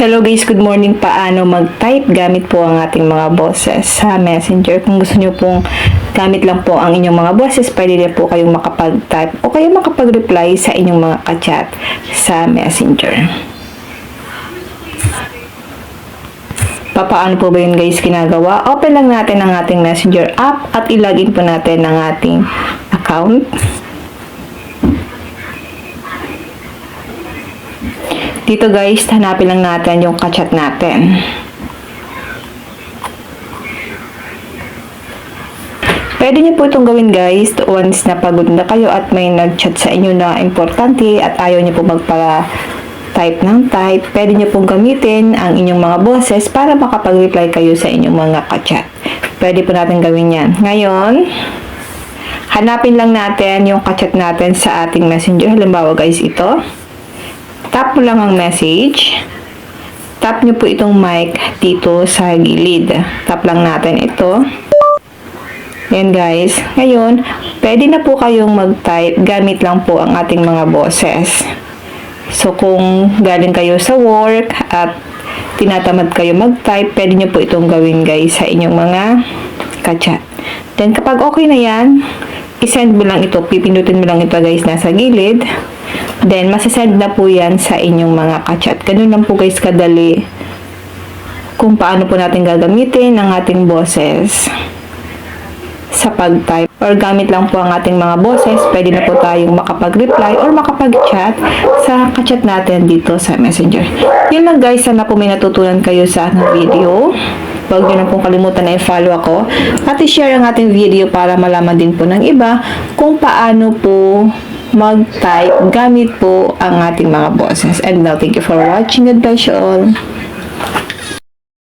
Hello guys, good morning. Paano mag-type gamit po ang ating mga boses sa Messenger? Kung gusto niyo pong gamit lang po ang inyong mga boses, pwede din po kayong makapag-type o kaya makapag-reply sa inyong mga ka-chat sa Messenger. Paano po ba yun guys ginagawa? Open lang natin ang ating Messenger app at ilagin po natin ang ating account. Dito guys, hanapin lang natin yung ka-chat natin. Pwede niyo po itong gawin guys once na pagod na kayo at may nag-chat sa inyo na importante at ayaw niyo po magpa-type ng type. Pwede niyo pong gamitin ang inyong mga boses para makapag-reply kayo sa inyong mga ka-chat. Pwede po natin gawin yan. Ngayon, hanapin lang natin yung ka-chat natin sa ating Messenger. Halimbawa guys, ito. Tap mo lang ang message. Tap nyo po itong mic dito sa gilid. Tap lang natin ito. Yan guys. Ngayon, pwede na po kayong mag-type. Gamit lang po ang ating mga boses. So, kung galing kayo sa work at tinatamad kayo mag-type, pwede nyo po itong gawin guys sa inyong mga ka-chat. Then, kapag okay na yan, isend mo lang ito. Pipindutin mo lang ito guys nasa gilid. Then, masasend na po yan sa inyong mga ka-chat. Ganun lang po guys kadali kung paano po natin gagamitin ang ating boses sa pag-type. Or gamit lang po ang ating mga boses, pwede na po tayong makapag-reply or makapag-chat sa ka-chat natin dito sa Messenger. Yun lang guys, sana po may natutunan kayo sa ating video. Huwag nyo na pong kalimutan na i-follow ako at i-share ang ating video para malaman din po ng iba kung paano po mag-type gamit po ang ating mga boses. And now, thank you for watching. God bless you all.